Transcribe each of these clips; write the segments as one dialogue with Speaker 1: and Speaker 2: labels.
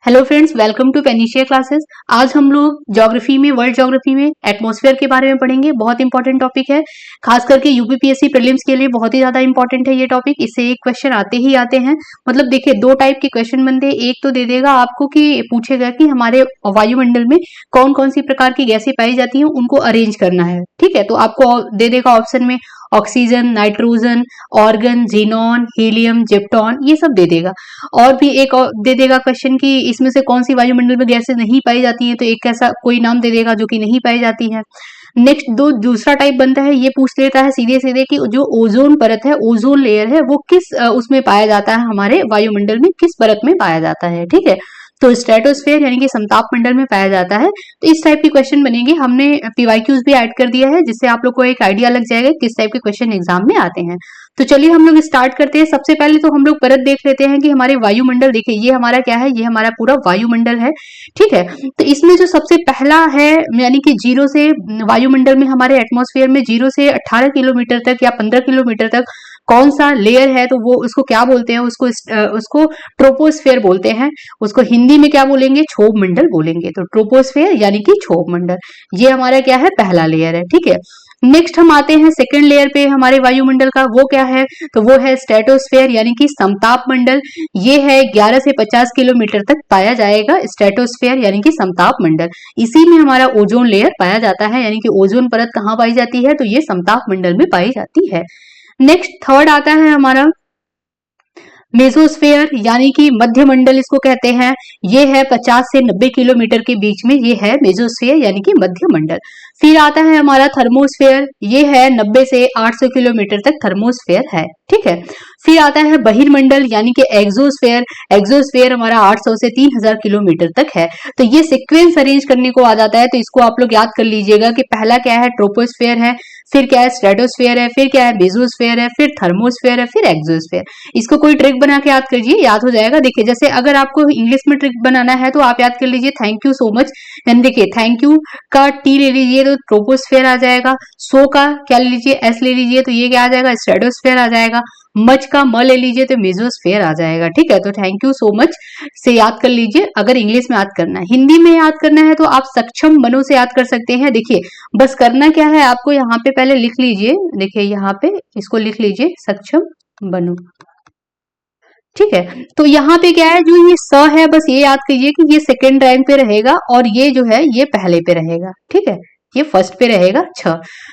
Speaker 1: Hello friends, welcome to Panacea classes. आज हम लोग ज्योग्राफी में, वर्ल्ड ज्योग्राफी में एटमॉस्फेयर के बारे में पढ़ेंगे। बहुत इंपॉर्टेंट टॉपिक है, खास करके यूपीपीएससी प्रीलिम्स के लिए बहुत ही ज्यादा इंपॉर्टेंट है ये टॉपिक। इससे एक क्वेश्चन आते ही आते हैं। मतलब देखिए, दो टाइप के क्वेश्चन बनते हैं। एक तो दे देगा आपको कि पूछेगा कि हमारे वायुमंडल में कौन कौन सी प्रकार की गैसें पाई जाती हैं, उनको अरेंज करना है। ठीक है, तो आपको दे देगा ऑप्शन में oxygen, nitrogen, argon, xenon, helium, krypton, ये सब दे देगा। और भी एक और दे देगा क्वेश्चन कि इसमें से कौन सी वायुमंडल में गैसें नहीं पाई जाती हैं, तो एक ऐसा कोई नाम दे देगा जो कि नहीं पाई जाती है। नेक्स्ट दूसरा टाइप बनता है, ये पूछ लेता है सीधे सीधे कि जो ओजोन परत है, ओजोन लेयर है, वो किस उसमें पाया जाता है, हमारे वायुमंडल में किस परत में पाया जाता है। ठीक है, तो स्ट्रेटोस्फेयर यानी कि समताप मंडल में पाया जाता है। तो इस टाइप के क्वेश्चन बनेंगे। हमने पीवाईक्यूज भी ऐड कर दिया है, जिससे आप लोग को एक आइडिया लग जाएगा किस टाइप के क्वेश्चन एग्जाम में आते हैं। तो चलिए हम लोग स्टार्ट करते हैं। सबसे पहले तो हम लोग परत देख लेते हैं कि हमारे वायुमंडल, देखिए ये हमारा क्या है, ये हमारा पूरा वायुमंडल है। ठीक है, तो इसमें जो सबसे पहला है, यानी कि जीरो से वायुमंडल में, हमारे एटमॉस्फेयर में 0 से 18 किलोमीटर तक या 15 किलोमीटर तक कौन सा लेयर है, तो वो उसको क्या बोलते हैं, उसको ट्रोपोस्फेयर बोलते हैं। उसको हिंदी में क्या बोलेंगे, क्षोभ मंडल बोलेंगे। तो ट्रोपोस्फेयर यानी कि क्षोभ मंडल, ये हमारा क्या है, पहला लेयर है। ठीक है, नेक्स्ट हम आते हैं सेकंड लेयर पे हमारे वायुमंडल का। वो क्या है, तो वो है स्ट्रेटोस्फेयर यानी कि समताप मंडल। ये है 11 से 50 किलोमीटर तक पाया जाएगा स्ट्रेटोस्फेयर यानी कि समताप मंडल। इसी में हमारा ओजोन लेयर पाया जाता है, यानी कि ओजोन परत कहाँ पाई जाती है, तो ये समताप मंडल में पाई जाती है। नेक्स्ट थर्ड आता है हमारा मेसोस्फेयर यानी कि मध्य मंडल इसको कहते हैं। ये है 50 से 90 किलोमीटर के बीच में, ये है मेसोस्फेयर यानी कि मध्य मंडल। फिर आता है हमारा थर्मोस्फेयर, ये है 90 से 800 किलोमीटर तक थर्मोस्फेयर है। ठीक है, फिर आता है बहिर्मंडल यानी कि एक्सोस्फेयर। एक्सोस्फेयर हमारा 800 से 3000 किलोमीटर तक है। तो ये सीक्वेंस अरेंज करने को आ जाता है, तो इसको आप लोग याद कर लीजिएगा कि पहला क्या है, ट्रोपोस्फेयर है, फिर क्या है, स्ट्रेटोस्फेयर है, फिर क्या है, मेसोस्फेयर है, फिर थर्मोस्फेयर है, फिर एक्सोस्फेयर। इसको कोई ट्रिक बना के याद कीजिए, याद हो जाएगा। देखिए, जैसे अगर आपको इंग्लिश में ट्रिक बनाना है तो आप याद कर लीजिए थैंक यू सो मच। यानी देखिए, थैंक यू का टी ले लीजिए तो ट्रोपोस्फेयर आ जाएगा। सो का क्या ले लीजिए, एस ले लीजिए तो ये क्या आ जाएगा, स्ट्रेटोस्फेयर आ जाएगा। मच का म ले लीजिए तो मेसोस्फेयर आ जाएगा। ठीक है, तो थैंक यू सो मच से याद कर लीजिए अगर इंग्लिश में याद करना है। हिंदी में याद करना है तो आप सक्षम बनो से याद कर सकते हैं। देखिए, बस करना क्या है आपको, यहाँ पे पहले लिख लीजिए। देखिए यहाँ पे इसको लिख लीजिए, सक्षम बनो। ठीक है, तो यहाँ पे क्या है, जो ये स है, बस ये याद कीजिए कि ये सेकेंड रैंक पे रहेगा और ये जो है ये पहले पे रहेगा। ठीक है, ये फर्स्ट पे रहेगा छ।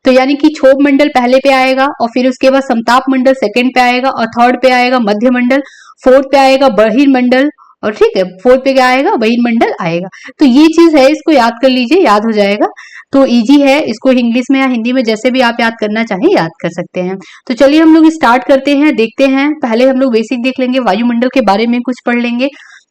Speaker 1: तो यानी कि क्षोभ मंडल पहले पे आएगा, और फिर उसके बाद समताप मंडल सेकंड पे आएगा, और थर्ड पे आएगा मध्य मंडल, फोर्थ पे आएगा बहिर्मंडल, और ठीक है, फोर्थ पे क्या आएगा, बहिर्मंडल आएगा। तो ये चीज है, इसको याद कर लीजिए, याद हो जाएगा। तो इजी है, इसको इंग्लिश में या हिंदी में जैसे भी आप याद करना चाहें याद कर सकते हैं। तो चलिए हम लोग स्टार्ट करते हैं, देखते हैं। पहले हम लोग बेसिक देख लेंगे, वायुमंडल के बारे में कुछ पढ़ लेंगे।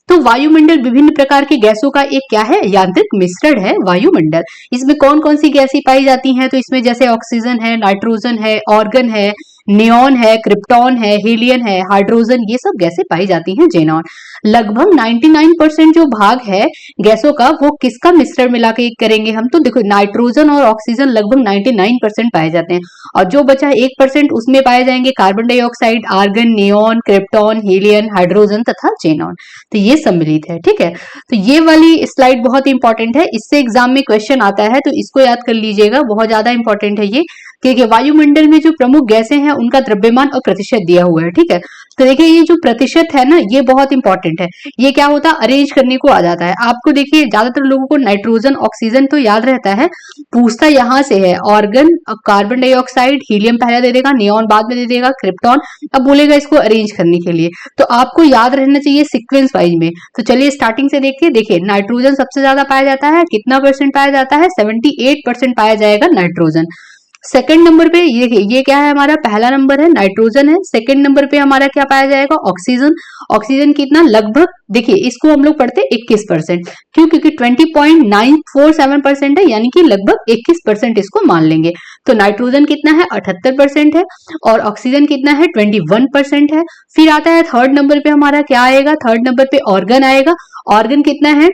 Speaker 1: तो वायुमंडल विभिन्न प्रकार की गैसों का एक क्या है, यांत्रिक मिश्रण है वायुमंडल। इसमें कौन कौन सी गैसें पाई जाती हैं, तो इसमें जैसे ऑक्सीजन है, नाइट्रोजन है, ऑर्गन है, नियॉन है, क्रिप्टॉन है, हीलियम है, हाइड्रोजन, ये सब गैसें पाई जाती हैं। जेनॉन लगभग 99% जो भाग है गैसों का, वो किसका मिश्रण मिला के करेंगे हम, तो देखो नाइट्रोजन और ऑक्सीजन लगभग 99% पाए जाते हैं, और जो बचा 1% उसमें पाए जाएंगे carbon dioxide, argon, neon, krypton, helium, hydrogen तथा जेनॉन। तो ये सम्मिलित है। ठीक है, तो ये वाली स्लाइड बहुत इंपॉर्टेंट है, इससे एग्जाम में क्वेश्चन आता है, तो इसको याद कर लीजिएगा, बहुत ज्यादा इंपॉर्टेंट है ये। कि वायुमंडल में जो प्रमुख गैसें हैं उनका द्रव्यमान और प्रतिशत दिया हुआ है। ठीक है, तो देखिए ये जो प्रतिशत है ना, ये बहुत इंपॉर्टेंट है। ये क्या होता है, अरेंज करने को आ जाता है आपको। देखिए, ज्यादातर लोगों को नाइट्रोजन, ऑक्सीजन तो याद रहता है, पूछता यहाँ से है ऑर्गन, कार्बन डाइऑक्साइड, हीलियम पहले दे देगा, नियॉन बाद में दे देगा, क्रिप्टॉन अब बोलेगा इसको अरेंज करने के लिए। तो आपको याद रहना चाहिए सीक्वेंस वाइज में। तो चलिए स्टार्टिंग से देखिए। देखिए, नाइट्रोजन सबसे ज्यादा पाया जाता है, कितना परसेंट पाया जाता है, 78% पाया जाएगा नाइट्रोजन। सेकंड नंबर पे ये क्या है, हमारा पहला नंबर है नाइट्रोजन है। सेकंड नंबर पे हमारा क्या पाया जाएगा, ऑक्सीजन। ऑक्सीजन कितना, लगभग देखिए इसको हम लोग पढ़ते 21%, क्यों, क्योंकि 20.947% है, यानी कि लगभग 21% इसको मान लेंगे। तो नाइट्रोजन कितना है, 78% है, और ऑक्सीजन कितना है, 21% है। फिर आता है थर्ड नंबर पे हमारा क्या आएगा, थर्ड नंबर पे ऑर्गन आएगा। ऑर्गन कितना है,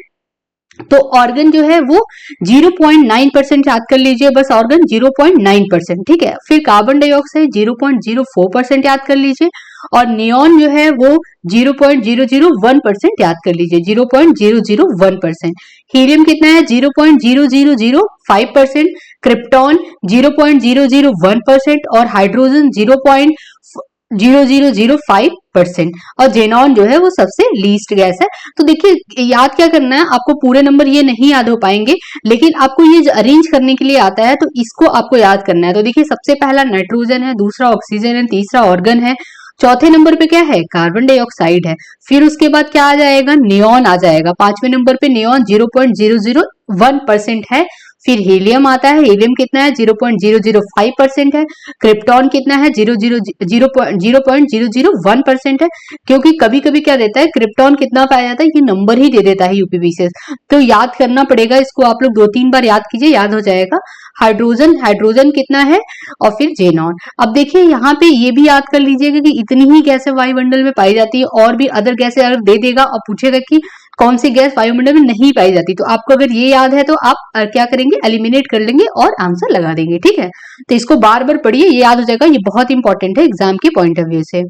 Speaker 1: तो ऑर्गन जो है वो 0.9% याद कर लीजिए, बस ऑर्गन 0.9%, ठीक है। फिर कार्बन डाइऑक्साइड 0.04% याद कर लीजिए, और नियॉन जो है वो 0.001% याद कर लीजिए, 0.001%। हीलियम कितना है? 0.0005%। क्रिप्टॉन 0.001% और हाइड्रोजन 0.0005%, और जेनॉन जो है वो सबसे लीस्ट गैस है। तो देखिए याद क्या करना है आपको, पूरे नंबर ये नहीं याद हो पाएंगे, लेकिन आपको ये अरेंज करने के लिए आता है, तो इसको आपको याद करना है। तो देखिए सबसे पहला नाइट्रोजन है, दूसरा ऑक्सीजन है, तीसरा ऑर्गन है, चौथे नंबर पे क्या है? कार्बन डाइऑक्साइड है। फिर उसके बाद क्या आ जाएगा? नियॉन आ जाएगा। पांचवें नंबर पे नियॉन 0.001% है। फिर हीलियम आता है, हीलियम कितना है? 0.005% है। क्रिप्टॉन कितना है? 0.001% है। क्योंकि कभी कभी क्या देता है, क्रिप्टॉन कितना पाया जाता है ये नंबर ही दे देता है यूपीवीसीएस, तो याद करना पड़ेगा इसको, आप लोग 2-3 बार याद कीजिए, याद हो जाएगा। हाइड्रोजन, हाइड्रोजन कितना है? और फिर जेनॉन। अब देखिए यहाँ पे ये भी याद कर लीजिएगा कि इतनी ही गैसें वायुमंडल में पाई जाती है, और भी अदर गैसें अगर दे देगा और पूछेगा कि कौन सी गैस वायुमंडल में नहीं पाई जाती, तो आपको अगर ये याद है तो आप क्या करेंगे? एलिमिनेट कर लेंगे और आंसर लगा देंगे, ठीक है। तो इसको बार बार पढ़िए, ये याद हो जाएगा, ये बहुत इंपॉर्टेंट है एग्जाम के पॉइंट ऑफ व्यू से।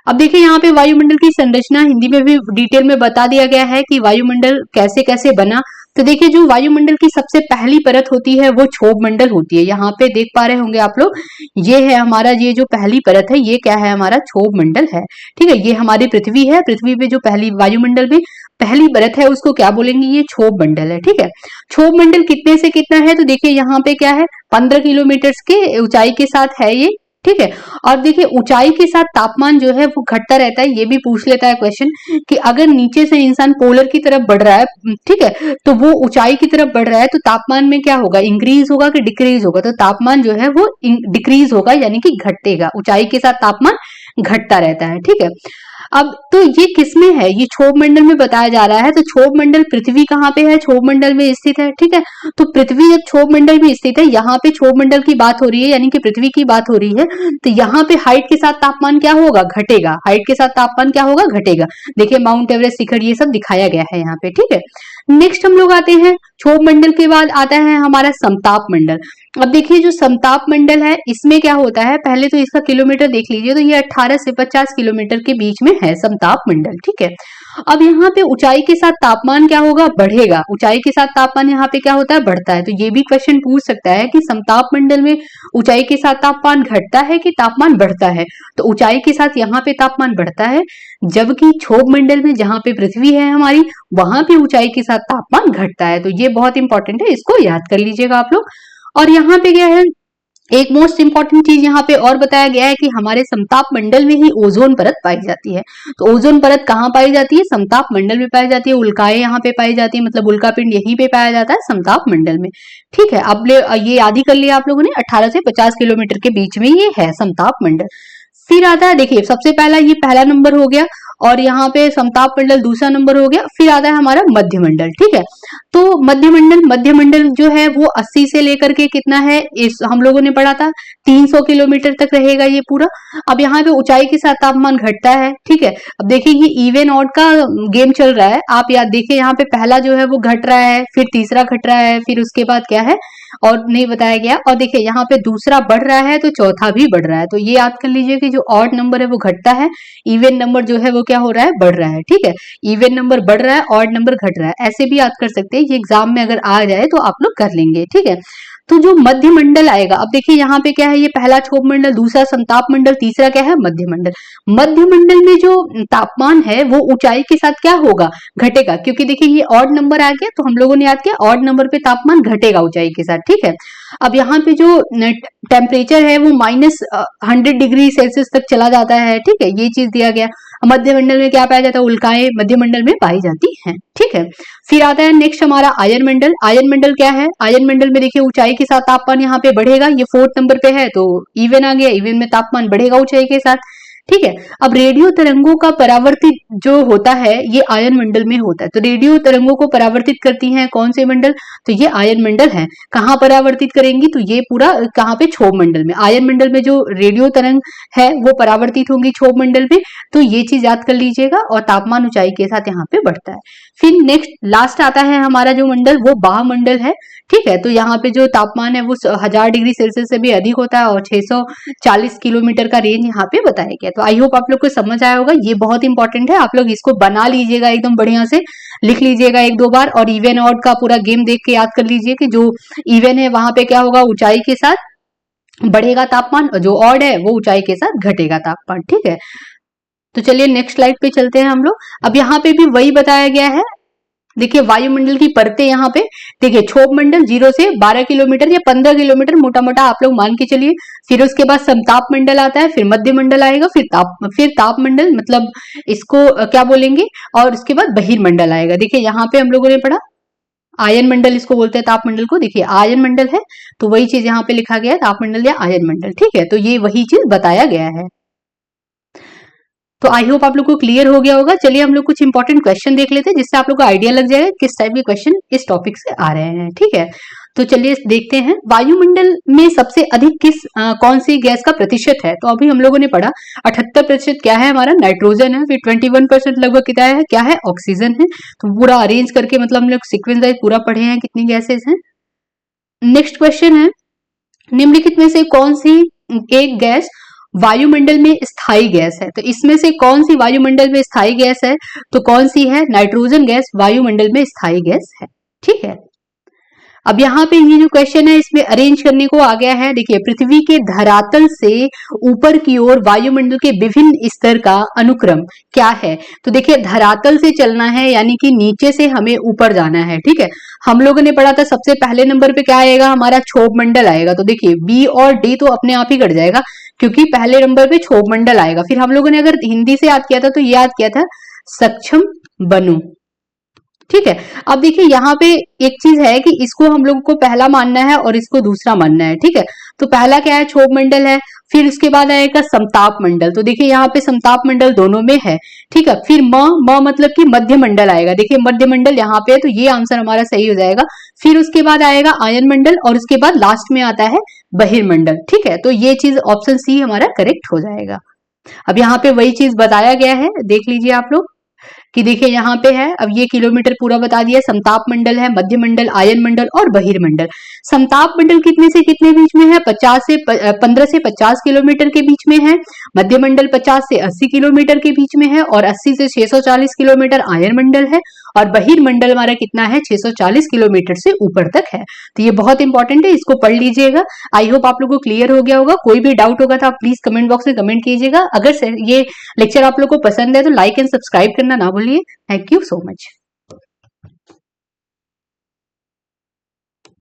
Speaker 1: अब देखिए यहाँ पे वायुमंडल की संरचना हिंदी में भी डिटेल में बता दिया गया है कि वायुमंडल कैसे कैसे बना। तो देखिए जो वायुमंडल की सबसे पहली परत होती है वो क्षोभ मंडल होती है। यहाँ पे देख पा रहे होंगे आप लोग, ये है हमारा, ये जो पहली परत है ये क्या है? हमारा क्षोभ मंडल है, ठीक है। ये हमारी पृथ्वी है, पृथ्वी पे जो पहली वायुमंडल में पहली परत है उसको क्या बोलेंगे? ये क्षोभ मंडल है, ठीक है। क्षोभ मंडल कितने से कितना है? तो देखिए यहाँ पे क्या है, 15 किलोमीटर के ऊंचाई के साथ है ये, ठीक है। और देखिए ऊंचाई के साथ तापमान जो है वो घटता रहता है। ये भी पूछ लेता है क्वेश्चन कि अगर नीचे से इंसान पोलर की तरफ बढ़ रहा है, ठीक है, तो वो ऊंचाई की तरफ बढ़ रहा है, तो तापमान में क्या होगा? इंक्रीज होगा कि डिक्रीज होगा? तो तापमान जो है वो डिक्रीज होगा, यानी कि घटेगा। ऊंचाई के साथ तापमान घटता रहता है, ठीक है। अब तो ये किसमें है? ये क्षोभ मंडल में बताया जा रहा है। तो क्षोभ मंडल, पृथ्वी कहाँ पे है? क्षोभ मंडल में स्थित है, ठीक है। तो पृथ्वी जब क्षोभ मंडल में स्थित है, यहाँ पे क्षोभ मंडल की बात हो रही है, यानी कि पृथ्वी की बात हो रही है, तो यहाँ पे हाइट के साथ तापमान क्या होगा? घटेगा। हाइट के साथ तापमान क्या होगा? घटेगा। देखिए माउंट एवरेस्ट शिखर ये सब दिखाया गया है यहाँ पे, ठीक है। नेक्स्ट हम लोग आते हैं, क्षोभ मंडल के बाद आता है हमारा समताप मंडल। अब देखिए जो समताप मंडल है इसमें क्या होता है, पहले तो इसका किलोमीटर देख लीजिए, तो ये 18 से 50 किलोमीटर के बीच में है समताप मंडल, ठीक है। अब यहाँ पे ऊंचाई के साथ तापमान क्या होगा? बढ़ेगा। ऊंचाई के साथ तापमान यहाँ पे क्या होता है? बढ़ता है। तो ये भी क्वेश्चन पूछ सकता है कि समताप मंडल में ऊंचाई के साथ तापमान घटता है कि तापमान बढ़ता है? तो ऊंचाई के साथ यहाँ पे तापमान बढ़ता है, जबकि क्षोभ मंडल में जहां पे पृथ्वी है हमारी, वहां पे ऊंचाई के साथ तापमान घटता है। तो ये बहुत इंपॉर्टेंट है, इसको याद कर लीजिएगा आप लोग। और यहाँ पे क्या है, एक मोस्ट इंपॉर्टेंट चीज यहाँ पे और बताया गया है कि हमारे समताप मंडल में ही ओजोन परत पाई जाती है। तो ओजोन परत कहाँ पाई जाती है? समताप मंडल में पाई जाती है। उल्काएं यहाँ पे पाई जाती है, मतलब उल्का पिंड यहीं पे पाया जाता है समताप मंडल में, ठीक है। अब ये याद ही कर लिया आप लोगों ने, 18 से 50 किलोमीटर के बीच में ये है समताप मंडल। फिर आता है, देखिए सबसे पहला ये पहला नंबर हो गया, और यहाँ पे समताप मंडल दूसरा नंबर हो गया। फिर आता है हमारा मध्य मंडल, ठीक है। तो मध्य मंडल जो है वो 80 से लेकर के कितना है, इस हम लोगों ने पढ़ा था 300 किलोमीटर तक रहेगा ये पूरा। अब यहाँ पे ऊंचाई के साथ तापमान घटता है, ठीक है। अब देखिए ये इवन ऑड का गेम चल रहा है, आप याद देखिए यहाँ पे पहला जो है वो घट रहा है, फिर तीसरा घट रहा है, फिर उसके बाद क्या है और नहीं बताया गया। और देखिए यहाँ पे दूसरा बढ़ रहा है तो चौथा भी बढ़ रहा है। तो ये याद कर लीजिए कि जो ऑड नंबर है वो घटता है, इवन नंबर जो है वो क्या हो रहा है? बढ़ रहा है, ठीक है। इवन नंबर बढ़ रहा है, ऑड नंबर घट रहा है, ऐसे भी याद कर सकते हैं। ये एग्जाम में अगर आ जाए तो आप लोग कर लेंगे, ठीक है। तो जो मध्य मंडल आएगा, अब देखिए यहाँ पे क्या है, ये पहला क्षोभ मंडल, दूसरा समताप मंडल, तीसरा क्या है? मध्य मंडल। मध्य मंडल में जो तापमान है वो ऊंचाई के साथ क्या होगा? घटेगा, क्योंकि देखिए ये ऑड नंबर आ गया, तो हम लोगों ने याद किया ऑड नंबर पे तापमान घटेगा ऊंचाई के साथ, ठीक है। अब यहाँ पे जो टेम्परेचर है वो -100 डिग्री सेल्सियस तक चला जाता है, ठीक है, ये चीज दिया गया। मध्य मंडल में क्या पाया जाता है? उल्काएं मध्य मंडल में पाई जाती हैं, ठीक है। फिर आता है नेक्स्ट हमारा आयन मंडल। आयन मंडल क्या है? आयन मंडल में देखिए ऊंचाई के साथ तापमान यहाँ पे बढ़ेगा, ये 4th नंबर पे है, तो इवन आ गया, इवन में तापमान बढ़ेगा ऊंचाई के साथ। ठीक है। अब रेडियो तरंगों का परावर्तित जो होता है ये आयन मंडल में होता है। तो रेडियो तरंगों को परावर्तित करती हैं कौन से मंडल? तो ये आयन मंडल है। कहाँ परावर्तित करेंगी? तो ये पूरा कहाँ पे? क्षोभ मंडल में। आयन मंडल में जो रेडियो तरंग है वो परावर्तित होंगी क्षोभ मंडल में। तो ये चीज याद कर लीजिएगा और तापमान ऊंचाई के साथ यहाँ पे बढ़ता है। फिर नेक्स्ट लास्ट आता है हमारा जो मंडल वो बाह्य मंडल है। ठीक है, तो यहाँ पे जो तापमान है वो 1000 डिग्री सेल्सियस से भी अधिक होता है और 640 किलोमीटर का रेंज यहाँ पे बताया गया। तो आई होप आप लोग को समझ आया होगा। ये बहुत इंपॉर्टेंट है, आप लोग इसको बना लीजिएगा, एकदम बढ़िया से लिख लीजिएगा एक दो बार, और इवन ऑड का पूरा गेम देख के याद कर लीजिए कि जो इवन है वहां पे क्या होगा? ऊंचाई के साथ बढ़ेगा तापमान, और जो ऑड है वो ऊंचाई के साथ घटेगा तापमान। ठीक है, तो चलिए नेक्स्ट स्लाइड पे चलते हैं हम लोग। अब यहाँ पे भी वही बताया गया है। देखिए वायुमंडल की परतें यहाँ पे देखिए, क्षोभ मंडल 0 से 12 किलोमीटर या 15 किलोमीटर मोटा मोटा आप लोग मान के चलिए। फिर उसके बाद समताप मंडल आता है, फिर मध्य मंडल आएगा, फिर ताप मंडल, मतलब इसको क्या बोलेंगे, और उसके बाद बहिर्मंडल आएगा। देखिए यहाँ पे हम लोगों ने पढ़ा आयन मंडल इसको बोलते हैं, ताप मंडल को। देखिए आयन मंडल है तो वही चीज यहाँ पे लिखा गया है, ताप मंडल या आयन मंडल। ठीक है, तो ये वही चीज बताया गया है। तो आई होप आप लोग को क्लियर हो गया होगा। चलिए हम लोग कुछ इंपॉर्टेंट क्वेश्चन देख लेते हैं जिससे आप लोग को आइडिया लग जाएगा किस टाइप के क्वेश्चन इस टॉपिक से आ रहे हैं। ठीक है, तो चलिए देखते हैं वायुमंडल में सबसे अधिक कौन सी गैस का प्रतिशत है। तो अभी हम लोगों ने पढ़ा 78% क्या है हमारा? नाइट्रोजन है। फिर 21% लगभग कितना है? क्या है? ऑक्सीजन है। तो पूरा अरेंज करके मतलब हम लोग सीक्वेंस वाइज पूरा पढ़े हैं कितनी गैसेस हैं। नेक्स्ट क्वेश्चन है, निम्नलिखित में से कौन सी एक गैस वायुमंडल में स्थायी गैस है? तो इसमें से कौन सी वायुमंडल में स्थायी गैस है? तो कौन सी है? नाइट्रोजन गैस वायुमंडल में स्थायी गैस है। ठीक है, अब यहाँ पे ये जो क्वेश्चन है इसमें अरेंज करने को आ गया है। देखिए पृथ्वी के धरातल से ऊपर की ओर वायुमंडल के विभिन्न स्तर का अनुक्रम क्या है? तो देखिए धरातल से चलना है यानी कि नीचे से हमें ऊपर जाना है। ठीक है, हम लोगों ने पढ़ा था सबसे पहले नंबर पे क्या आएगा? हमारा क्षोभ मंडल आएगा। तो देखिए बी और डी तो अपने आप ही कट जाएगा क्योंकि पहले नंबर पे क्षोभ मंडल आएगा। फिर हम लोगों ने अगर हिंदी से याद किया था तो ये याद किया था सक्षम बनु। ठीक है, अब देखिए यहाँ पे एक चीज है कि इसको हम लोग को पहला मानना है और इसको दूसरा मानना है। ठीक है, तो पहला क्या है? क्षोभ मंडल है। फिर उसके बाद आएगा समताप मंडल। तो देखिए यहाँ पे समताप मंडल दोनों में है। ठीक है, फिर म मतलब कि मध्य मंडल आएगा। देखिए मध्य मंडल यहाँ पे है तो ये आंसर हमारा सही हो जाएगा। फिर उसके बाद आएगा आयन मंडल और उसके बाद लास्ट में आता है बहिर्मंडल। ठीक है, तो ये चीज ऑप्शन सी हमारा करेक्ट हो जाएगा। अब यहाँ पे वही चीज बताया गया है, देख लीजिए आप लोग कि देखिए यहाँ पे है। अब ये किलोमीटर पूरा बता दिया। समताप मंडल है, मध्य मंडल, आयन मंडल और बहिर्मंडल। समताप मंडल कितने से कितने बीच में है? 15 से 50 किलोमीटर के बीच में है। मध्य मंडल 50 से 80 किलोमीटर के बीच में है और 80 से 640 किलोमीटर आयन मंडल है। और बहिर्मंडल हमारा कितना है? 640 किलोमीटर से ऊपर तक है। तो ये बहुत इंपॉर्टेंट है, इसको पढ़ लीजिएगा। आई होप आप लोग को क्लियर हो गया होगा। कोई भी डाउट होगा तो आप प्लीज कमेंट बॉक्स में कमेंट कीजिएगा। अगर ये लेक्चर आप लोग को पसंद है तो लाइक एंड सब्सक्राइब करना ना भूलिए। Thank you so much.